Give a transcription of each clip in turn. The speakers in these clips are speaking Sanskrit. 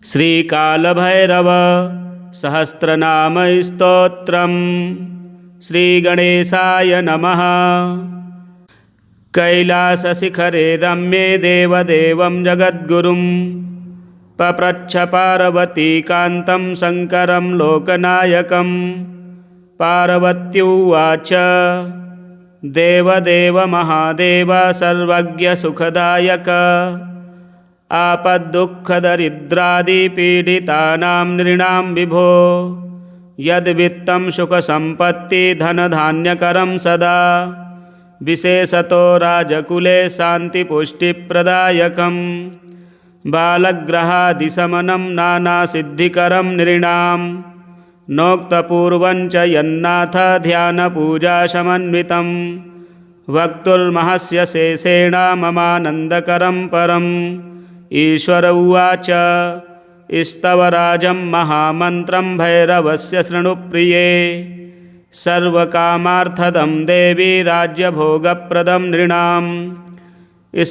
श्रीकालभैरव सहस्रनामस्तोत्रम्। श्रीगणेशाय नमः। कैलासशिखरे रम्ये देवदेवं जगद्गुरुं पप्रच्छ पार्वतीकान्तं शङ्करं लोकनायकं। पार्वत्युवाच देवदेव महादेव सर्वज्ञसुखदायक आपद्दुःखदरिद्रादिपीडितानां नृणां विभो यद्वित्तं सुखसम्पत्तिधनधान्यकरं सदा विशेषतो राजकुले शान्तिपुष्टिप्रदायकं बालग्रहादिशमनं नानासिद्धिकरं नृणां नोक्तपूर्वं च यन्नाथ ध्यानपूजासमन्वितं वक्तुर्महस्य शेषेण ममानन्दकरं परम्। ईश्वर उवाच स्तवराजं महामन्त्रं भैरवस्य शृणुप्रिये सर्वकामार्थदं देवी राज्यभोगप्रदं नृणां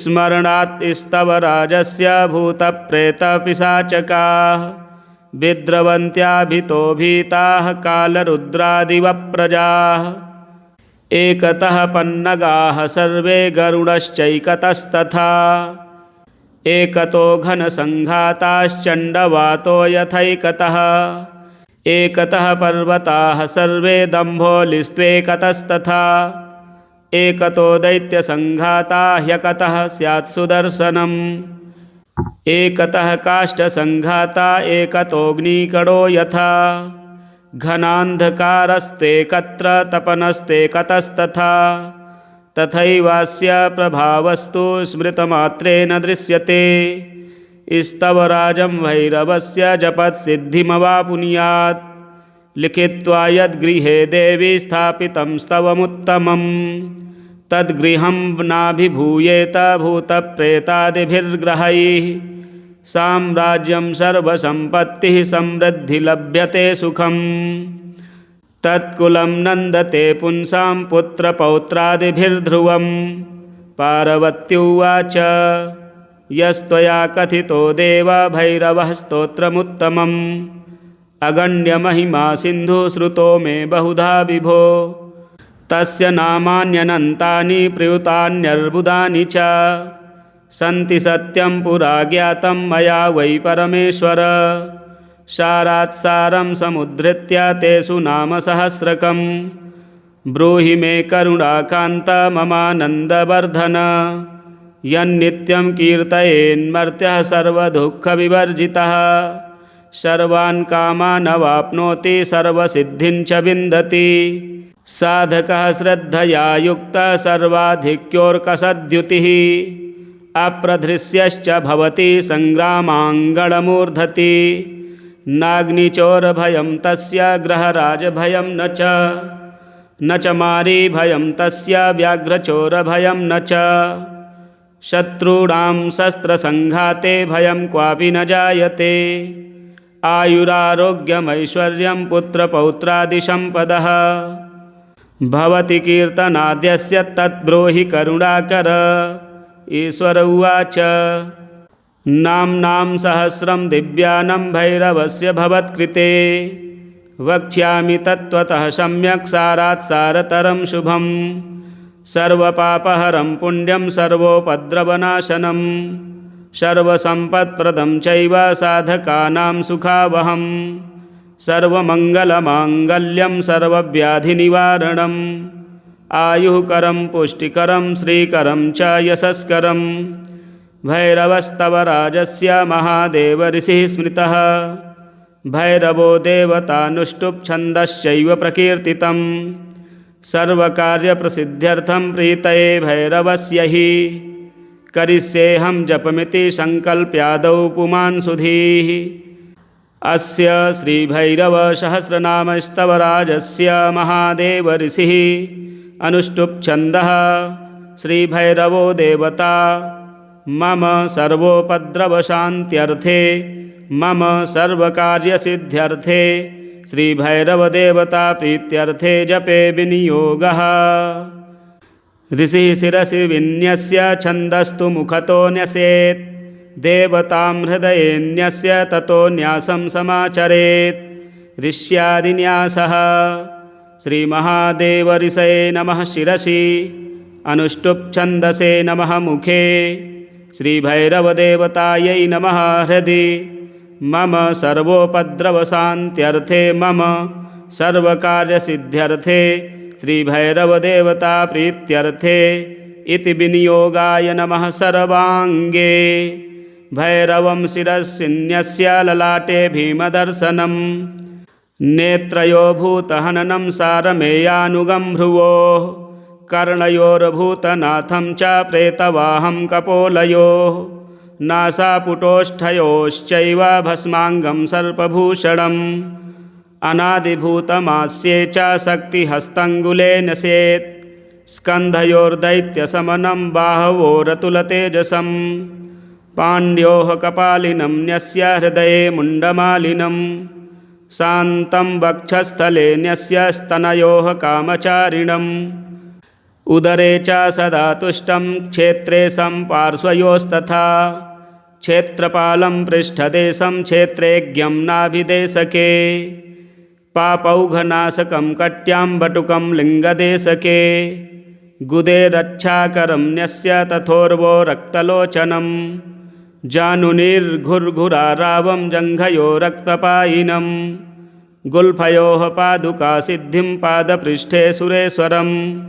स्मरणात् स्तवराजस्य भूतप्रेतपिशाचकाः विद्रवन्त्याभितो भीताः कालरुद्रादिवप्रजाः एकतः पन्नगाः सर्वे गरुडश्चैकतस्तथा एकतो घनसङ्घाताश्चण्डवातो यथैकतः एकतः पर्वताः सर्वे दम्भोलिस्त्वेकतस्तथा एकतो दैत्यसङ्घाता ह्यकतः स्यात् सुदर्शनम् एकतः काष्ठसङ्घाता एकतोऽग्निकणो यथा घनान्धकारस्तेकत्र तपनस्तेकतस्तथा तथैवास्य प्रभावस्तु स्मृतमात्रेण दृश्यते। स्तवराजं भैरवस्य जपत्सिद्धिमवापुनुयात् लिखित्वा यद्गृहे देवी स्थापितं स्तवमुत्तमं तद्गृहं नाभिभूयेत भूतप्रेतादिभिर्ग्रहैः साम्राज्यं सर्वसम्पत्तिः समृद्धिर्लभ्यते सुखम् तत्कुलं नन्दते पुंसां पुत्रपौत्रादिभिर्ध्रुवम्। पार्वत्युवाच यस्त्वया कथितो देव भैरवः स्तोत्रमुत्तमम् अगण्यमहिमा सिन्धुश्रुतो मे बहुधा विभो तस्य नामान्यनन्तानि प्रयुतान्यर्बुदानि च सन्ति सत्यं पुरा ज्ञातं मया वै परमेश्वर सारात् सारं समुद्धृत्य तेषु नामसहस्रकं ब्रूहि मे करुणाकान्त ममानन्दवर्धन यन्नित्यं कीर्तयेन्मर्त्यः सर्वदुःखविवर्जितः सर्वान् कामान् अवाप्नोति सर्वसिद्धिं च विन्दति साधकः श्रद्धया युक्तः सर्वाधिक्योऽर्कसद्युतिः अप्रधृष्यश्च भवति सङ्ग्रामाङ्गणमूर्धति नाग्निचोरभयं तस्य ग्रहराजभयं न च मारीभयं तस्य व्याघ्रचोरभयं न च शत्रूणां शस्त्रसङ्घाते भयं क्वापि न जायते आयुरारोग्यमैश्वर्यं पुत्रपौत्रादिसम्पदः भवति कीर्तनाद्यस्य तद्ब्रूहि करुणाकर। ईश्वर उवाच नाम्नां सहस्रं दिव्यानं भैरवस्य भवत्कृते वक्ष्यामि तत्त्वतः सम्यक् सारात् सारतरं शुभं सर्वपापहरं पुण्यं सर्वोपद्रवनाशनं सर्वसम्पत्प्रदं चैव साधकानां सुखावहं सर्वमङ्गलमाङ्गल्यं सर्वव्याधिनिवारणम् आयुःकरं पुष्टिकरं श्रीकरं च यशस्करं भैरवस्तवराजस्य महादेव ऋषिः स्मृतः भैरवो देवतानुष्टुप् छन्दश्चैव प्रकीर्तितं सर्वकार्यप्रसिद्ध्यर्थं प्रीतये भैरवस्य हि करिष्येऽहं जपमिति सङ्कल्प्यादौ पुमान् सुधीः। अस्य श्रीभैरवसहस्रनामस्तवराजस्य महादेव ऋषिः अनुष्टुप् छन्दः श्रीभैरवो देवता मम सर्वोपद्रवशान्त्यर्थे मम सर्वकार्यसिद्ध्यर्थे श्रीभैरवदेवता प्रीत्यर्थे जपे विनियोगः। ऋषिः शिरसि विन्यस्य छन्दस्तु मुखतो न्यसेत् देवतां हृदयेऽन्यस्य ततो न्यासं समाचरेत्। ऋष्यादिन्यासः। श्रीमहादेवऋषये नमः शिरसि, अनुष्टुप् छन्दसे नमः मुखे, श्रीभैरवदेवतायै नमः हृदि। मम सर्वोपद्रवशान्त्यर्थे मम सर्वकार्यसिद्ध्यर्थे श्रीभैरवदेवता प्रीत्यर्थे इति विनियोगाय नमः सर्वाङ्गे। भैरवं शिरस्सिन्यस्य ललाटे भीमदर्शनं, नेत्रयो भूतहननं सारमेयानुगं भ्रुवोः, कर्णयोर्भूतनाथं च प्रेतवाहं कपोलयोः, नासापुटोष्ठयोश्चैव भस्माङ्गं सर्पभूषणम्, अनादिभूतमास्ये च शक्तिहस्तङ्गुले न्यसेत्, स्कन्धयोर्दैत्यशमनं बाहवोरतुलतेजसं, पाण्ड्योः कपालिनं न्यस्य हृदये मुण्डमालिनं, शान्तं वक्षस्थले न्यस्य स्तनयोः कामचारिणम्, उदरे च सदा तुष्टं क्षेत्रे सम्पार्श्वयोस्तथा, क्षेत्रपालं पृष्ठदेशं क्षेत्रेज्ञं नाभिदेशके, पापौघनाशकं कट्यां बटुकं लिङ्गदेशके, गुदे रक्षाकरं न्यस्य तथोर्वो रक्तलोचनं, जानुनिर्घुर्घुरारावं जङ्घयो रक्तपायिनं, गुल्फयोः पादुकासिद्धिं पादपृष्ठे सुरेश्वरम्,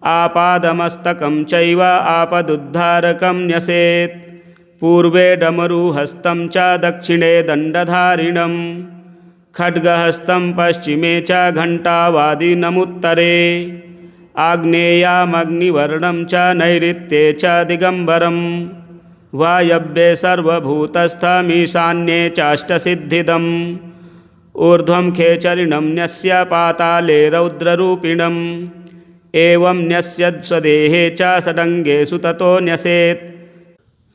आपादमस्तकं चैव आपदुद्धारकं न्यसेत्, पूर्वे डमरुहस्तं च दक्षिणे दण्डधारिणं, खड्गहस्तं पश्चिमे च घण्टावादिनमुत्तरे, आग्नेयामग्निवर्णं च नैऋत्ये च दिगम्बरं, वायव्ये सर्वभूतस्थमीशान्ये चाष्टसिद्धिदम्, ऊर्ध्वं खेचरिणं न्यस्य पाताले रौद्ररूपिणम्, एवं न्यस्य स्वदेहे च षडङ्गेषु ततो न्यसेत्,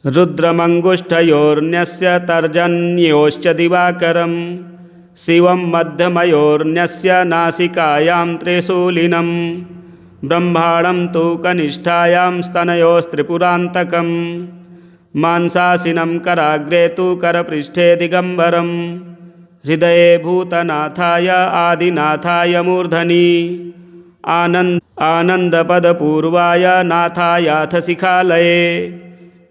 रुद्रमङ्गुष्ठयोर्न्यस्य तर्जन्योश्च दिवाकरं, शिवं मध्यमयोर्न्यस्य नासिकायां त्रिशूलिनं, ब्रह्माणं तु कनिष्ठायां स्तनयोस्त्रिपुरान्तकं, मांसासिनं कराग्रे तु करपृष्ठे दिगम्बरं, हृदये भूतनाथाय आदिनाथाय मूर्धनि, आनन्दपदपूर्वाय नाथायाथ शिखालये,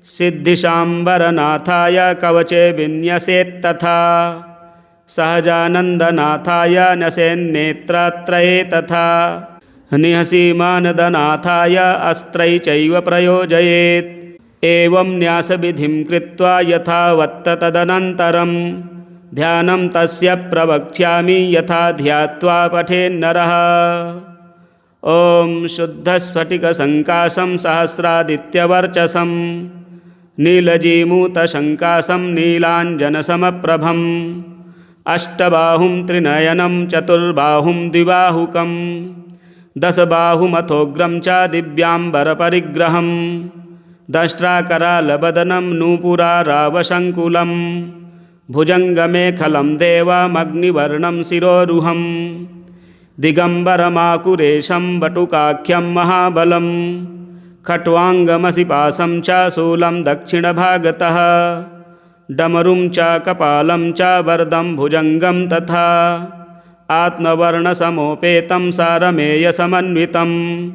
सिद्धिशाम्बरनाथाय कवचे विन्यसेत्तथा, सहजानन्दनाथाय न्यसेन्नेत्रत्रये तथा, निःसीमानदनाथाय अस्त्रै चैव प्रयोजयेत्। एवं न्यासविधिं कृत्वा यथावत् तदनन्तरं ध्यानं तस्य प्रवक्ष्यामि यथा ध्यात्वा पठेन्नरः। ॐ शुद्धस्फटिकसङ्काशं सहस्रादित्यवर्चसं, नीलजीमूतशङ्काशं नीलाञ्जनसमप्रभं, अष्टबाहुं त्रिनयनं चतुर्बाहुं द्विबाहुकं, दशबाहुमथोग्रं च दिव्याम्बरपरिग्रहं, दष्ट्राकरालबदनं नूपुरारावशङ्कुलं, भुजङ्गमेखलं देवमग्निवर्णं शिरोरुहं, दिगम्बरमाकुरेशं वटुकाख्यं महाबलं, खट्वाङ्गमसिपाशं च शूलं दक्षिणभागतः, डमरुं च कपालं च वरदं भुजङ्गं तथा, आत्मवर्णसमोपेतं सारमेयसमन्वितम्।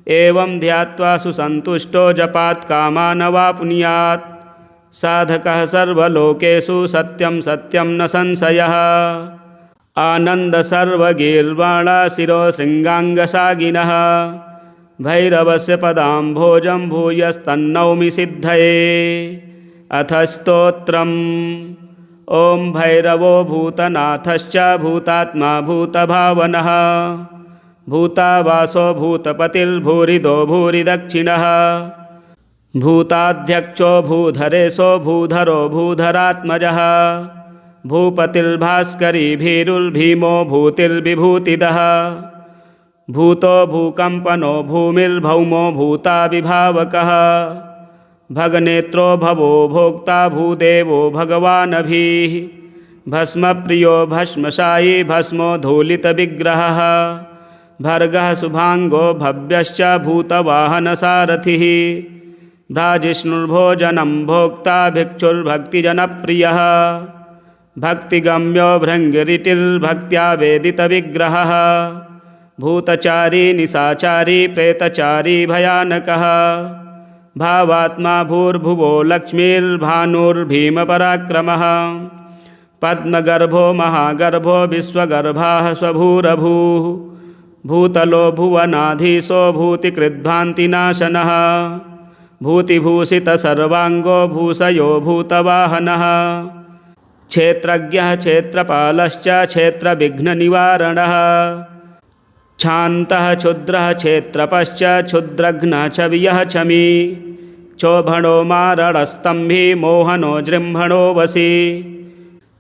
एवं ध्यात्वा सुसन्तुष्टो जपात् कामानवाप्नुयात्, साधकः सर्वलोकेषु सत्यं सत्यं न संशयः। आनन्दसर्वगीर्वाणा शिरोशृङ्गाङ्गसागिनः, भैरवस्य पदाम्भोजं भूयस्तन्नौमि सिद्धये। अथ स्तोत्रम्। ॐ भैरवो भूतनाथश्च भूतात्मा भूतभावनः, भूतावासो भूतपतिर्भूरिदो भूरिदक्षिणः, भूताध्यक्षो भूधरेशो भूधरो भूधरात्मजः, भूपतिर्भास्करी भीरुर्भीमो भूतिर्विभूतिदः, भूतो भूकम्पनो भूमिर्भौमो भूताविभावकः, भगनेत्रो भवो भोक्ता भूदेवो भगवानभिः, भस्मप्रियो भस्मशायी भस्मो धूलितविग्रहः, भर्गः शुभाङ्गो भव्यश्च भूतवाहनसारथिः, भ्राजिष्णुर्भोजनं भोक्ता भिक्षुर्भक्तिजनप्रियः भक्तिगम्यो भृङ्गिरिटिर्भक्त्या वेदितविग्रहः भूतचारी निशाचारी प्रेतचारी भयानकः भावात्मा भूर्भुवो लक्ष्मीर्भानुर्भीमपराक्रमः पद्मगर्भो महागर्भो विश्वगर्भाः स्वभूरभूः भूतलो भुवनाधीशो भूतिकृद्भ्रान्तिनाशनः भूतिभूषितसर्वाङ्गो भूषयो भूतवाहनः क्षेत्रज्ञः क्षेत्रपालश्च क्षेत्रविघ्ननिवारणः क्षान्तः क्षुद्रः क्षेत्रपश्च क्षुद्रघ्नः क्षवियः क्षमी चोभणो मारणस्तम्भी मोहनो जृम्भणो वशी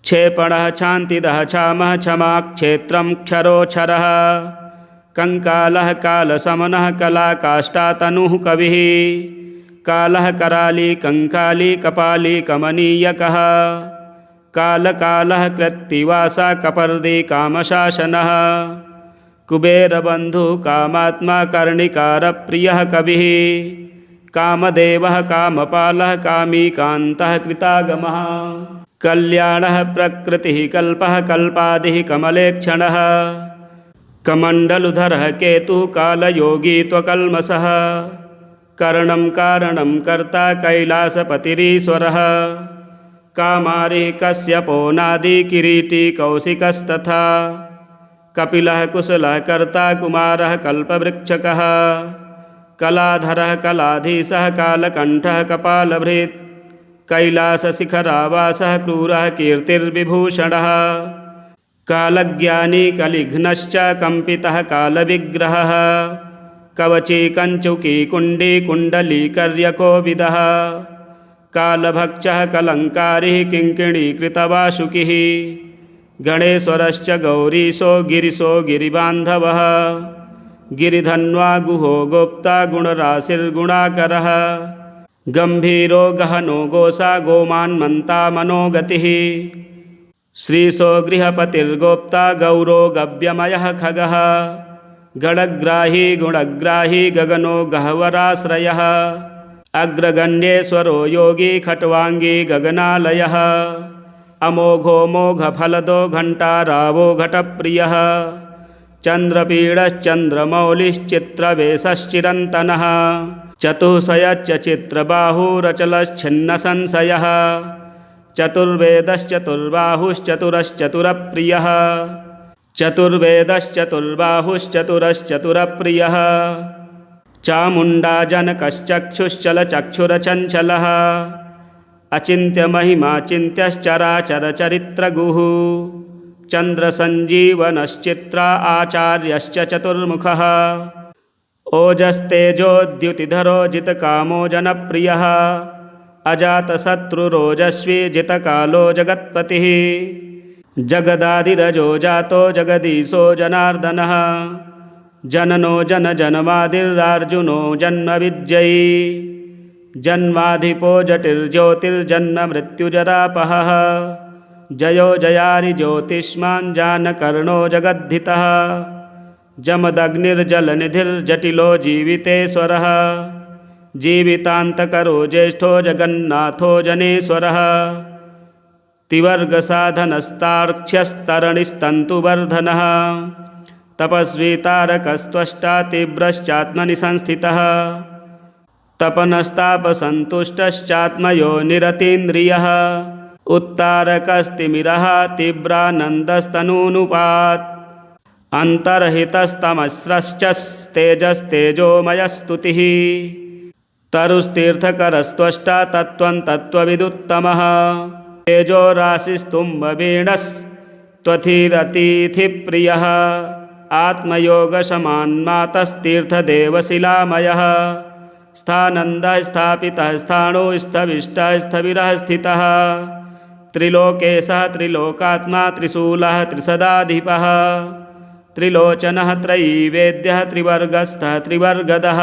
क्षेपणः क्षान्तिदः क्षामः क्षमाक्षेत्रं क्षरोक्षरः कंकालः कालसमनः कलाकाष्ठातनुः कविः कालः कराली कंकाली कपाली कमनीयकः कालकालः कृत्तिवासा कपर्दी कामशासनः कुबेरबन्धुः कामात्मा कर्णिकारप्रियः कविः कामदेवः कामपालः कामीकान्तः कृतागमः कल्याणः प्रकृतिः कल्पः कल्पादिः कमलेक्षणः कमण्डलुधरः केतुः कालयोगी त्वकल्मषः करणं कारणं कर्ता कैलासपतिरीश्वरः कामारिः कश्यपो नादी किरीटी कौशिकस्तथा कपिलः कुशलः कर्ता कुमारः कल्पवृक्षकः कलाधरः कलाधीशः कालकण्ठः कपालभृत् कैलासशिखरावासः क्रूरः कीर्तिर्विभूषणः कालज्ञानी कलिघ्नश्च कम्पितः कालविग्रहः कवची कञ्चुकी कुण्डी कुण्डली कर्यकोविदः कालभक्षः कलङ्कारिः किङ्किणी कृतवासुकिः गणेश्वरश्च गौरीशो गिरिशो गिरिबान्धवः गिरिधन्वा गुहो गोप्ता गुणराशिर्गुणाकरः गम्भीरो गहनो गोसा गोमान्मन्ता मनोगतिः श्रीशो गृहपतिर्गोप्ता गौरो गव्यमयः खगः गणग्राही गुणग्राही गगनो गह्वराश्रयः अग्रगण्येश्वरो योगी खट्वाङ्गी गगनालयः अमोघो मोघफलदो घण्टारावो घटप्रियः चन्द्रपीडश्चन्द्रमौलिश्चित्रवेशश्चिरन्तनः चतुःशयश्च चित्रबाहुरचलश्छिन्नसंशयः चतुर्वेदश्चतुर्बाहुश्चतुरश्चतुरप्रियः चतुर्वेदश्चतुर्बाहुश्चतुरश्चतुरप्रियः चामुण्डा जनकश्चक्षुश्चलचक्षुरचञ्चलः अचिन्त्यमहिमाचिन्त्यश्चराचरचरित्रगुः चन्द्रसञ्जीवनश्चित्रा आचार्यश्च चतुर्मुखः ओजस्तेजोद्युतिधरो जितकामो जनप्रियः अजातशत्रुरोजस्वी जितकालो जगत्पतिः जगदादिरजो जातो जगदीशो जनार्दनः जननो जनजनमादिरार्जुनो जन्मविज्जयी जन्माधिपो जटिर्ज्योतिर्जन्ममृत्युजरापहः जयो जयारिज्योतिष्मान् जानकर्णो जगद्धितः जमदग्निर्जलनिधिर्जटिलो जीवितेश्वरः जीवितान्तकरो ज्येष्ठो जगन्नाथो जनेश्वरः तिवर्गसाधनस्तार्क्ष्यस्तरणिस्तन्तुवर्धनः तपस्वी तारकस्त्वष्टा तीव्रश्चात्मनि संस्थितः तपनस्तापसन्तुष्टश्चात्मयोनिरतीन्द्रियः उत्तारकस्तिमिरः तीव्रानन्दस्तनूनुपात् अन्तर्हितस्तमस्रश्चस्तेजस्तेजोमयस्तुतिः तरुस्तीर्थकरस्त्वष्टा तत्त्वं तत्त्वविदुत्तमः तेजोराशिस्तुम्बवीणस्त्वथिरतिथिप्रियः आत्मयोगशमान्मातस्तीर्थदेवशिलामयः स्थानन्दः स्थापितः स्थाणो स्थविष्टः स्थविरः स्थितः त्रिलोकेशः त्रिलोकात्मा त्रिशूलः त्रिसदाधिपः त्रिलोचनः त्रयीवेद्यः त्रिवर्गस्थः त्रिवर्गदः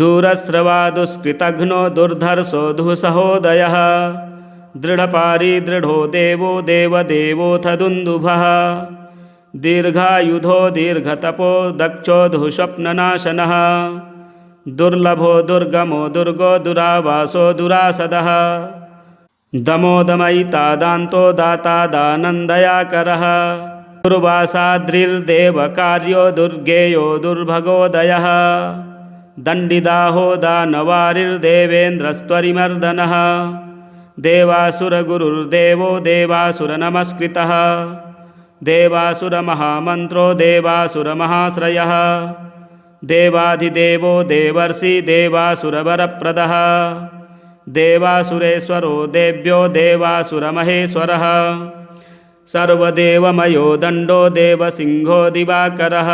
दूरस्रवा दुष्कृतघ्नो दुर्धर्षो दुःसहोदयः दृढपारी दृढो देवो देवदेवोऽथ दुन्दुभः दीर्घायुधो दीर्घतपो दक्षो दुःस्वप्ननाशनः दुर्लभो दुर्गमो दुर्गो दुरावासो दुरासदः दमोदमयिता दान्तो दाता दानन्दयाकरः दुर्वासाद्रिर्देवकार्यो दुर्गेयो दुर्भगोदयः दण्डिदाहो दानवारिर्देवेन्द्रस्त्वरिमर्दनः देवासुरगुरुर्देवो देवासुरनमस्कृतः देवासुरमहामन्त्रो देवासुरमहाश्रयः देवाधिदेवो देवर्षि देवासुरवरप्रदः देवासुरेश्वरो देव्यो देवासुरमहेश्वरः सर्वदेवमयो दण्डो देवसिंहो दिवाकरः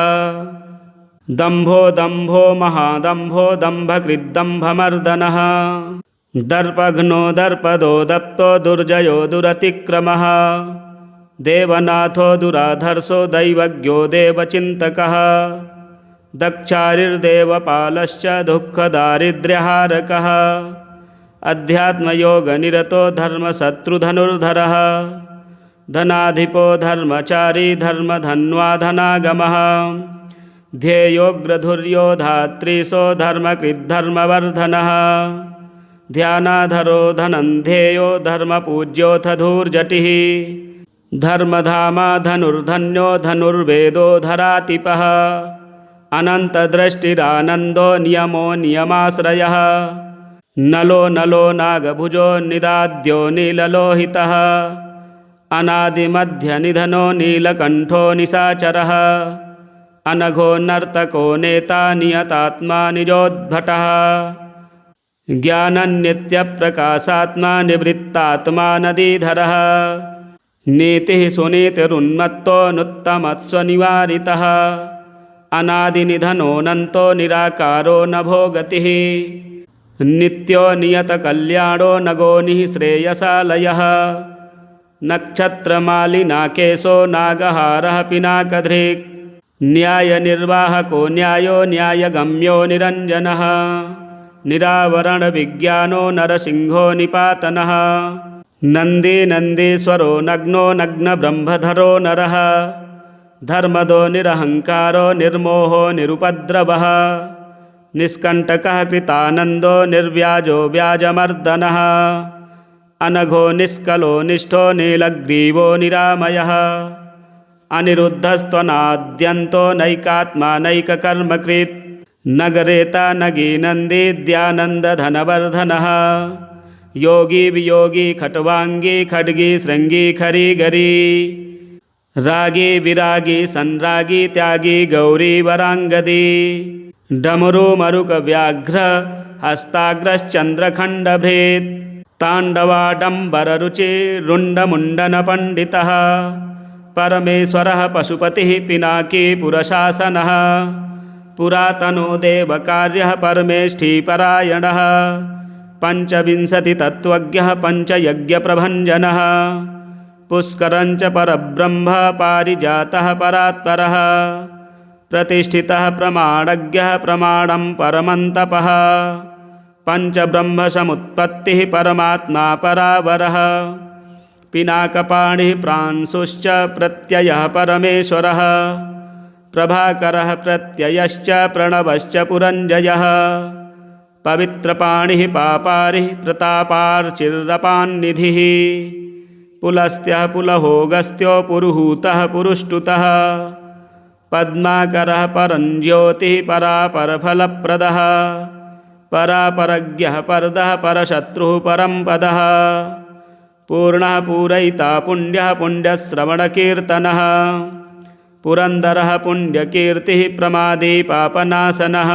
दम्भो दम्भो महादम्भो दम्भकृद्दम्भमर्दनः दर्पघ्नो दर्पदो दप्तो दुर्जयो दुरतिक्रमः देवनाथो दुराधर्षो दैवज्ञो देवचिन्तकः दक्षारिर्देवपालश्च दुःखदारिद्र्यहारकः अध्यात्मयोगनिरतो धर्मशत्रुधनुर्धरः धनाधिपो धर्मचारी धर्मधन्वा धनागमः ध्येयोग्रधुर्यो धात्रीशो धर्मकृद्धर्मवर्धनः ध्यानाधरो धनन्ध्येयो धर्मपूज्योऽथ धूर्जटिः धर्मधामा धनुर्धन्यो धनुर्वेदो धरातिपः अनन्तदृष्टिरानन्दो नियमो नियमाश्रयः नलो नलो नागभुजो निदाद्यो नीललोहितः अनादिमध्यनिधनो नीलकण्ठो निशाचरः अनघो नर्तको नेता नियतात्मा निजोद्भटः ज्ञाननित्यप्रकाशात्मा निवृत्तात्मा नदीधरः नीतिः सुनीतिरुन्मत्तोऽनुत्तमत्स्वनिवारितः अनादिनिधनोऽनन्तो निराकारो नभो गतिः नित्यो नियतकल्याणो नगोनिः श्रेयसालयः नक्षत्रमालिनाकेशो नागहारः पिनाकधृक् न्यायनिर्वाहको न्यायो न्यायगम्यो निरञ्जनः निरावरणविज्ञानो नरसिंहो निपातनः नन्दी नन्दीश्वरो नग्नो नग्नब्रह्मधरो नरः धर्मदो निरहङ्कारो निर्मोहो निरुपद्रवः निष्कण्टकः कृतानन्दो निर्व्याजो व्याजमर्दनः अनघो निष्कलो निष्ठो नीलग्रीवो निरामयः अनिरुद्धस्त्वनाद्यन्तो नैकात्मा नैककर्मकृत् नगरेता नगी नन्दीद्यानन्दधनवर्धनः योगी वियोगी खट्वाङ्गी खड्गी शृङ्गी खरीगरी रागी विरागी संरागी त्यागी गौरी वराङ्गदी डमरुमरुकव्याघ्र हस्ताग्रश्चन्द्रखण्डभृत् ताण्डवाडम्बररुचिरुण्डमुण्डनपण्डितः परमेश्वरः पशुपतिः पिनाकी पुरशासनः पुरातनो देवकार्यः परमेष्ठिपरायणः पञ्चविंशतितत्त्वज्ञः पञ्चयज्ञप्रभञ्जनः पुष्करञ्च परब्रह्म पारिजातः परात्परः प्रतिष्ठितः प्रमाणज्ञः प्रमाणं परमन्तपः पञ्चब्रह्मसमुत्पत्तिः परमात्मा परावरः पिनाकपाणिः प्रांशुश्च प्रत्ययः परमेश्वरः प्रभाकरः प्रत्ययश्च प्रणवश्च पुरञ्जयः पवित्रपाणिः पापारिः प्रतापार्चिर्रपान्निधिः पुलस्त्यः पुलहोगस्त्यो पुरुहूतः पुरुष्टुतः पद्माकरः परञ्ज्योतिः परापरफलप्रदः परापरज्ञः परदः परशत्रुः परम्पदः पूर्णः पूरयिता पुण्यः पुण्यश्रवणकीर्तनः पुरन्दरः पुण्यकीर्तिः प्रमादी पापनाशनः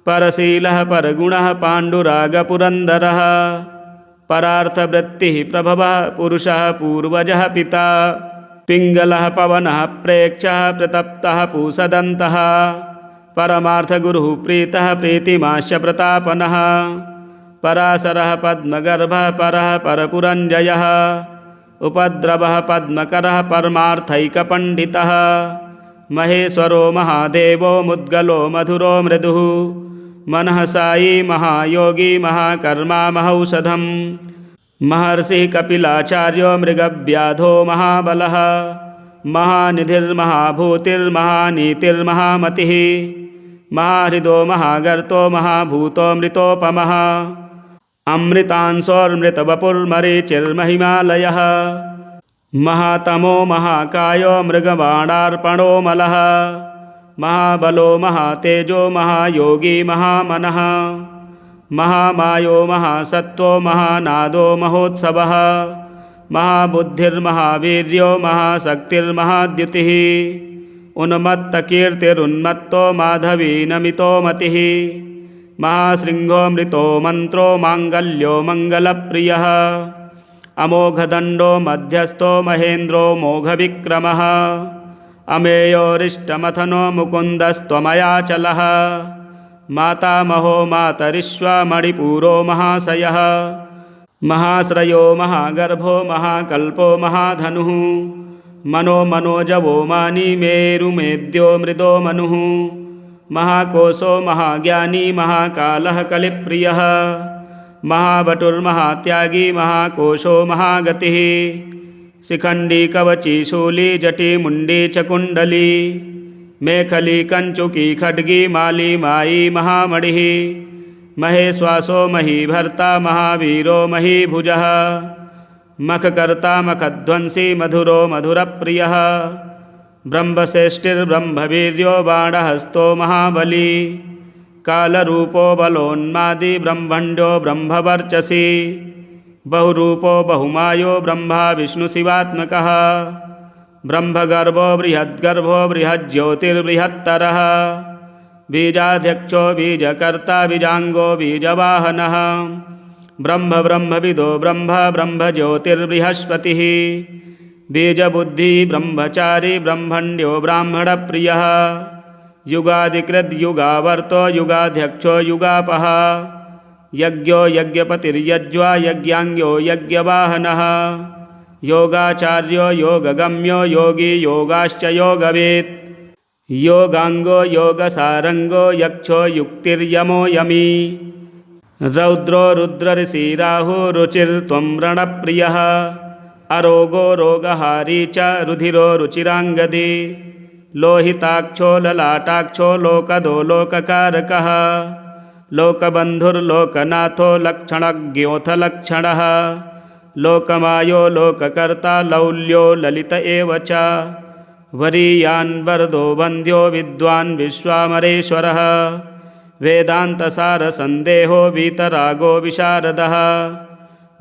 परशीलः परगुणः पाण्डुरागपुरन्दरः परार्थवृत्तिः प्रभवः पुरुषः पूर्वजः पिता पिङ्गलः पवनः प्रेक्षः प्रतप्तः पूषदन्तः परमार्थगुरुः प्रीतः प्रीतिमाश्च प्रतापनः पराशरः पद्मगर्भः परः परपुरञ्जयः उपद्रवः पद्मकरः परमार्थैकपण्डितः महेश्वरो महादेवो मुद्गलो मधुरो मृदुः मनः सायी महायोगी महाकर्मा महौषधं महर्षिः कपिलाचार्यो मृगव्याधो महाबलः महानिधिर्महाभूतिर्महानीतिर्महामतिः महाहृदो महागर्तो महाभूतो मृतोपमः अमृतांशोर्मृतवपुर्मरीचिर्महिमालयः महातमो महाकायो मृगबाणार्पणो मलः महाबलो महातेजो महायोगी महामनः महामायो महासत्त्वो महानादो महोत्सवः महाबुद्धिर्महावीर्यो महाशक्तिर्महाद्युतिः उन्मत्तकीर्तिरुन्मत्तो माधवी नमितो मतिः महाशृङ्गो मृतो मन्त्रो माङ्गल्यो मङ्गलप्रियः अमोघदण्डो मध्यस्थो महेन्द्रो मोघविक्रमः अमेयोरिष्टमथनो मुकुन्दस्त्वमयाचलः मातामहो मातरिश्वमणिपूरो महाशयः महाश्रयो महागर्भो महाकल्पो महाधनुः मनो मनोजवो मानी मेरुमेद्यो मृदो मनुः महाकोशो महाज्ञानी महाकालः कलिप्रियः महावटुर्महात्यागी महाकोशो महागतिः शिखण्डी कवची शूली जटी मुण्डी च कुण्डली मेखली कञ्चुकी खड्गी माली मायी महामणिः महेश्वासो महीभर्ता महावीरो महीभुजः मखकर्ता मखध्वंसी मधुरो मधुरप्रियः ब्रह्मश्रेष्ठिर्ब्रह्मवीर्यो बाणहस्तो महाबली कालरूपो बलोन्मादी ब्रह्मण्यो ब्रह्मवर्चसी बहुरूपो बहुमायो ब्रह्मा विष्णुशिवात्मकः ब्रह्मगर्भो बृहद्गर्भो बृहज्ज्योतिर्बृहत्तरः बीजाध्यक्षो बीजकर्ता बीजांगो बीजवाहनः ब्रह्म ब्रह्मविदो ब्रह्म ब्रह्मज्योतिर्बृहस्पतिः बीजबुद्धि ब्रह्मचारी ब्रह्मण्यो ब्राह्मणप्रियः युगादिकृद् युगावर्तो युगाध्यक्षो युगापः यज्ञो यज्ञपतिर्यज्वा यज्ञाङ्ग्यो यज्ञवाहनः योगाचार्यो योगगम्यो योगी योगाश्च योगवेत् योगांगो योगसारंगो यक्षो युक्तिर्यमो यमी रौद्रो रुद्रऋषिराहु रुचिर्त्वं रणप्रियः अरोगो रोगहारी च रुधिरो रुचिरांगदी लोहिताक्षो ललाटाक्षो लोकदो लोककारकः लोकबन्धुर्लोकनाथो लक्षणज्ञोऽथ लक्षणः लोकमायो लोककर्ता लौल्यो ललित एव च वरीयान् वरदो वन्द्यो विद्वान् विश्वामरेश्वरः वेदान्तसारसन्देहो वीतरागो विशारदः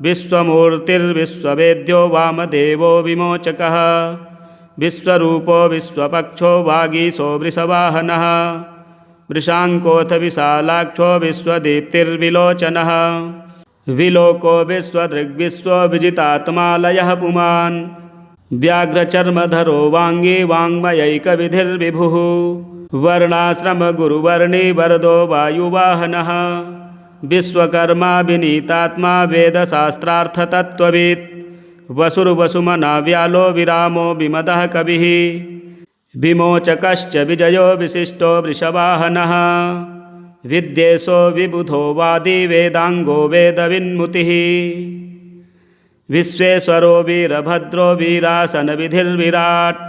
विश्वमूर्तिर्विश्ववेद्यो वामदेवो विमोचकः विश्वरूपो विश्वपक्षो वागीशो वृषवाहनः वृषाङ्कोऽथ विशालाक्षो विश्वदीप्तिर्विलोचनः विलोको विश्वदृग्विश्वविजितात्मालयः पुमान् व्याघ्रचर्मधरो वाङ्गी वाङ्मयैकविधिर्विभुः वर्णाश्रमगुरुवर्णी वरदो वायुवाहनः विश्वकर्मा विनीतात्मा वेदशास्त्रार्थतत्त्ववित् वसुर्वसुमना व्यालो विरामो विमदः कविः विमोचकश्च विजयो विशिष्टो वृषवाहनः विद्येशो विबुधो वादी वेदांगो वेदविन्मुतिः विश्वेश्वरो वीरभद्रो वीरासनविधिर्विराट्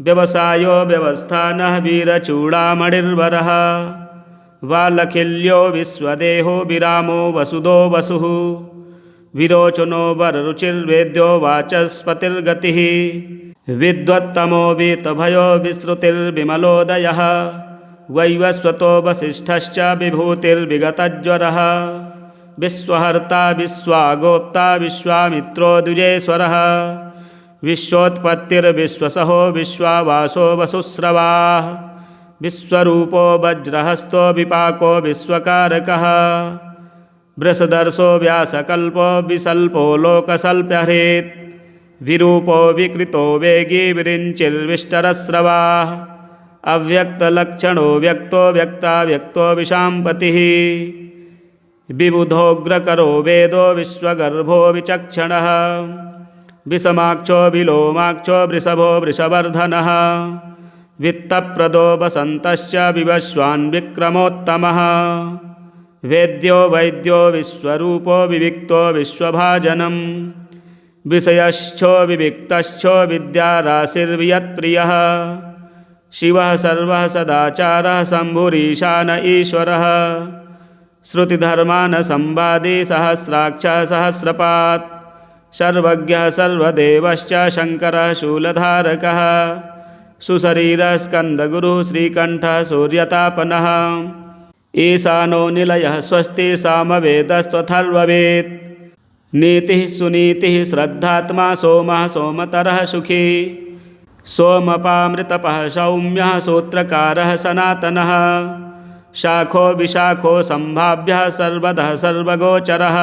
व्यवसायो व्यवस्थानः वीरचूडामणिर्वरः वालखिल्यो विश्वदेहो विरामो वसुदो वसुः विरोचनो वररुचिर्वेद्यो वाचस्पतिर्गतिः विद्वत्तमो वीतभयो विश्रुतिर्विमलोदयः वैवस्वतो वसिष्ठश्च विभूतिर्विगतज्वरः विश्वहर्ता विश्वागोप्ता विश्वामित्रो द्विजेश्वरः विश्वोत्पत्तिर्विश्वसहो विश्वावासो वसुस्रवाः विश्वरूपो वज्रहस्तो विपाको विश्वकारकः वृषदर्शो व्यासकल्पो विसल्पो लोकसल्प्यहृत् विरूपो विकृतो वेगी विरिञ्चिर्विष्टरस्रवाः अव्यक्तलक्षणो व्यक्तो व्यक्ताव्यक्तो विशाम्पतिः विबुधोग्रकरो वेदो विश्वगर्भो विचक्षणः विषमाक्षो विलोमाक्षो वृषभो वृषवर्धनः वित्तप्रदो वसन्तश्च विवस्वान् विक्रमोत्तमः वेद्यो वैद्यो विश्वरूपो विविक्तो विश्वभाजनम् विषयश्चो विविक्तश्चो विद्याराशिर्वियत्प्रियः शिवः सर्वः सदाचारः शम्भुरीशान ईश्वरः श्रुतिधर्मानसंवादी सहस्राक्षः सहस्रपात् सर्वज्ञः सर्वदेवश्च शङ्करः शूलधारकः सुशरीरः स्कन्दगुरुः श्रीकण्ठः सूर्यतापनः ईशानो निलयः स्वस्ति सामवेदस्त्वथर्ववेत् नीतिः सुनीतिः श्रद्धात्मा सोमः सोमतरः सुखी सोमपामृतपः सौम्यः सूत्रकारः सनातनः शाखो विशाखो सम्भाव्यः सर्वतः सर्वगोचरः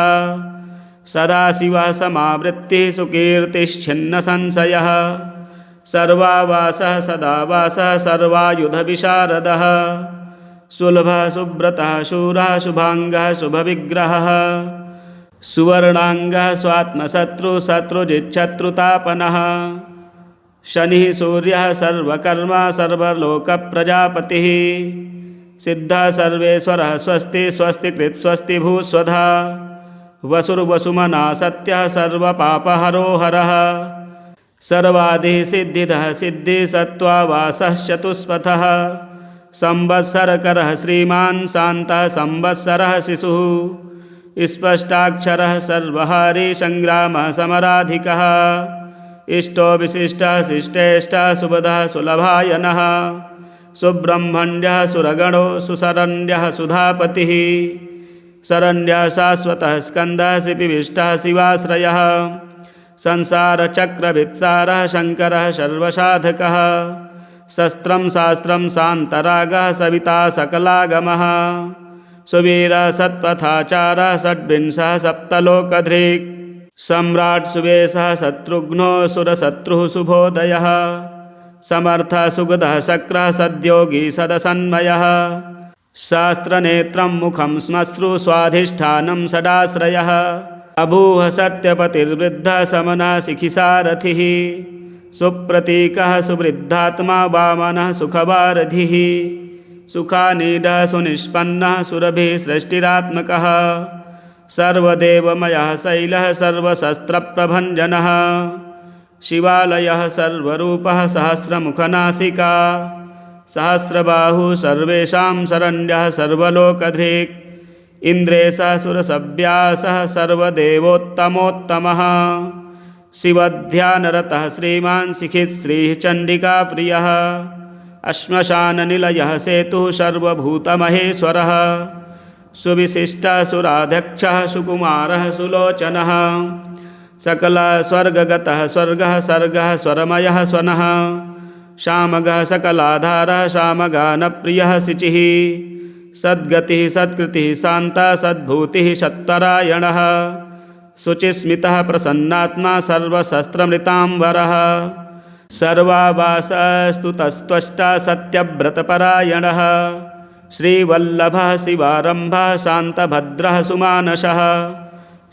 सदाशिवः समावृत्तिः सुकीर्तिश्छिन्नसंशयः सर्वावासः सदावासः सर्वायुधविशारदः सुलभः सुब्रतः शूरः शुभाङ्गः शुभविग्रहः सुवर्णाङ्गः स्वात्मशत्रुः शत्रुजिच्छत्रुतापनः शनिः सूर्यः सर्वकर्मा सर्वलोकप्रजापतिः सिद्धः सर्वेश्वरः स्वस्ति स्वस्तिकृत् स्वस्ति भूस्वधा वसुर्वसुमना सत्यः सर्वपापहरो हरः सर्वाधिः सिद्धिदः सिद्धिः सत्त्वावासश्चतुष्पथः संवत्सरकरः श्रीमान् शान्तः संवत्सरः शिशुः स्पष्टाक्षरः सर्वहारी संग्रामः समराधिकः इष्टो विशिष्टः शिष्टेष्टः सुबधः सुलभायनः सुब्रह्मण्यः सुरगणो सुशरण्यः सुधापतिः शरण्यः शाश्वतः स्कन्दः शिपिविष्टः शिवाश्रयः संसारचक्रवित्सारः शङ्करः सर्वसाधकः शस्त्रं शास्त्रं शान्तरागः सविता सकलागमः सुवीरः सत्पथाचारः षड्विंशः सप्तलोकधृक् सम्राट् सुवेशः शत्रुघ्नो सुरशत्रुः शुभोदयः समर्थः सुगतः शक्रः सद्योगी सदसन्मयः शास्त्रनेत्रं मुखं श्मश्रु स्वाधिष्ठानं षडाश्रयः अभूः सत्यपतिर्वृद्धः समनः शिखिसारथिः सुप्रतीकः सुवृद्धात्मा वामनः सुखवारधिः सुखानीडः सुनिष्पन्नः सुरभिः सृष्टिरात्मकः सर्वदेवमयः शैलः सर्वशस्त्रप्रभञ्जनः शिवालयः सर्वरूपः सहस्रमुखनासिका सहस्रबाहुः सर्वेषां शरण्यः सर्वलोकधृक् इन्द्रेशः सुरसव्यासः सर्वदेवोत्तमोत्तमः शिवध्यानरतः श्रीमान् शिखिश्रीः चण्डिकाप्रियः श्मशाननिलयः सेतुः सर्वभूतमहेश्वरः सुविशिष्टः सुराध्यक्षः सुकुमारः सुलोचनः सकलः स्वर्गगतः स्वर्गः सर्गः स्वरमयः स्वनः श्यामगः सकलाधारः श्यामगानप्रियः शुचिः सद्गतिः सत्कृतिः शान्तः सद्भूतिः सत्परायणः शुचिस्मितः प्रसन्नात्मा सर्वशस्त्रमृताम्बरः सर्वावासस्तुतस्त्वष्टा सत्यव्रतपरायणः श्रीवल्लभः शिवारम्भः शान्तभद्रः सुमानसः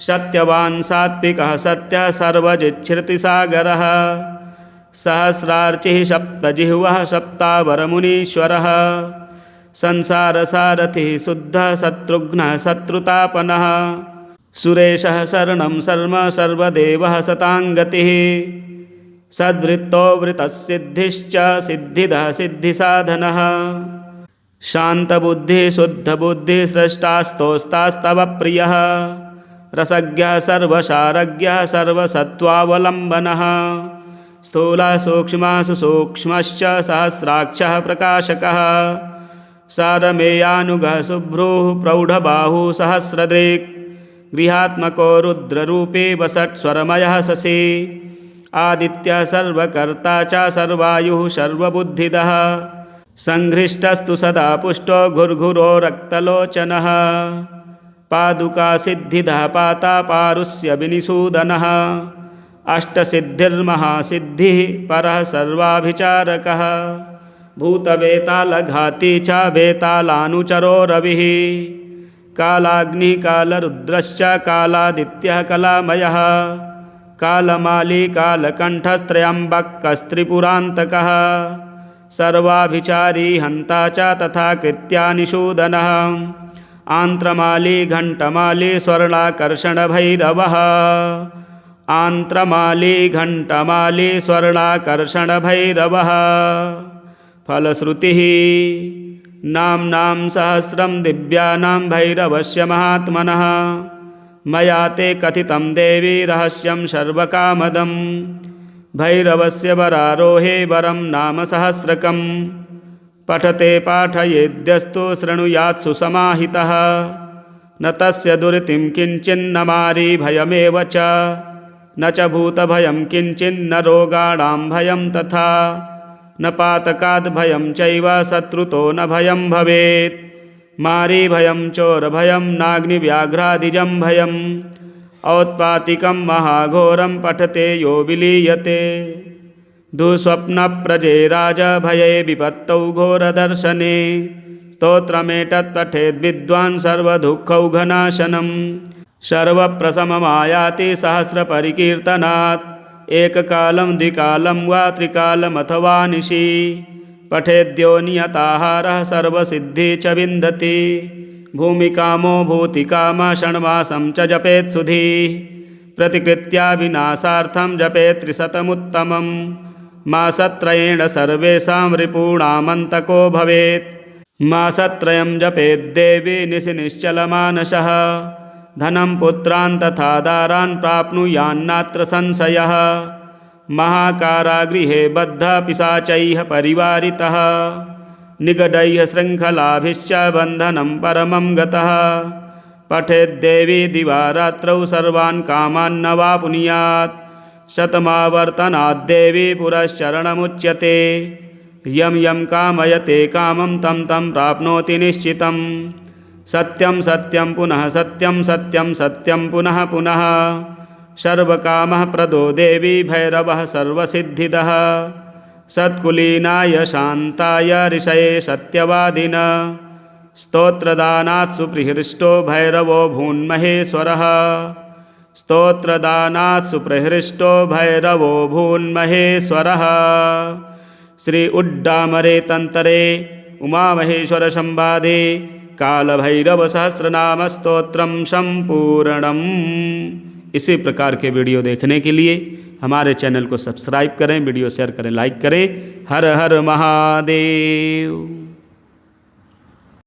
सत्यवान् सात्विकः सत्यः सर्वजिच्छ्रुतिसागरः सहस्रार्चिः सप्तजिह्वः सप्तावरमुनीश्वरः संसारसारथिः शुद्धः शत्रुघ्नः शत्रुतापनः सुरेशः शरणं शर्म सर्वदेवः शताङ्गतिः सद्वृत्तो वृतसिद्धिश्च सिद्धिदः सिद्धिसाधनः शान्तबुद्धिः शुद्धबुद्धिः स्रष्टास्तोस्तास्तव प्रियः रसज्ञः सर्वसारज्ञः सर्वसत्त्वावलम्बनः स्थूलः सूक्ष्मः सुसूक्ष्मश्च सहस्राक्षः प्रकाशकः सारमेयानुगः शुभ्रूः प्रौढबाहुः सहस्रदृक् गृहात्मको रुद्ररूपी वसट्स्वरमयः शशि आदित्यः सर्वकर्ता च सर्वायुः सर्वबुद्धिदः संघृष्टस्तु सदा पुष्टो घुर्घुरो रक्तलोचनः पादुका सिद्धिदः पाता पारुष्य विनिषूदनः अष्टसिद्धिर्महासिद्धिः परः सर्वाभिचारकः भूतवेतालघाती च वेतालानुचरो रविः कालाग्निः कालरुद्रश्च कालादित्यः कलामयः कालमाली कालकण्ठस्त्र्यम्बकस्त्रिपुरान्तकः सर्वाभिचारी हन्ता च तथा कृत्यानिषूदनः आन्त्रमाली घण्टमाली स्वर्णाकर्षणभैरवः आन्त्रमाली घण्टमाली स्वर्णाकर्षणभैरवः फलश्रुतिः नाम्नां सहस्रं दिव्यानां भैरवस्य महात्मनः मया ते कथितं देवी रहस्यं सर्वकामदं भैरवस्य वरारोहे वरं नाम सहस्रकं पठते पाठयेद्यस्तु शृणुयात् सुसमाहितः न तस्य दुरितिं किञ्चिन्न मारी भयमेव च न च भूतभयं किञ्चिन्न रोगाणां भयं तथा न पातकाद् भयं चैव शत्रुतो न भयं भवेत् मारी भयं चोरभयं नाग्निव्याघ्रादिजं भयम् औत्पातिकं महाघोरं पठते यो विलीयते दुःस्वप्नप्रजेराजभये विपत्तौ घोरदर्शने स्तोत्रमेतत् पठेद्विद्वान् सर्वदुःखौघनाशनं सर्वप्रशममायाति सहस्रपरिकीर्तनात् एककालं द्विकालं वा त्रिकालमथवा निशि पठेद्यो नियताहारः सर्वसिद्धि च विन्दति भूमिकामो भूतिकामः षण्मासं च जपेत् सुधीः प्रतिकृत्या विनाशार्थं जपेत् त्रिशतमुत्तमं मासत्रयेण सर्वेषां रिपूणामन्तको भवेत् मासत्रयं जपेद्देवी निशि निश्चलमानसः धनं पुत्रान् तथा दारान् प्राप्नुयान्नात्र संशयः महाकारागृहे बद्धः पिशाचैः परिवारितः निगडैः शृङ्खलाभिश्च बन्धनं परमं गतः पठेद्देवी दिवारात्रौ सर्वान् कामान् न वाप्नुयात् शतमावर्तनाद्देवी पुरश्चरणमुच्यते यं यं कामयते कामं तं तं प्राप्नोति निश्चितं सत्यं सत्यं पुनः सत्यं सत्यं सत्यं पुनः पुनः सर्वकामः प्रदो देवी भैरवः सर्वसिद्धिदः सत्कुलीनाय शान्ताय ऋषये सत्यवादिन स्तोत्रदानात् सुप्रहृष्टो भैरवो भून्महेश्वरः स्तोत्रदानात् सुप्रहृष्टो भैरवो भून्महेश्वरः। श्री उड्डामरे तंतरे उमामहेश्वर संवादे कालभैरव सहस्रनाम स्तोत्रम संपूर्णम। इसी प्रकार के वीडियो देखने के लिए हमारे चैनल को सब्सक्राइब करें, वीडियो शेयर करें, लाइक करें। हर हर महादेव।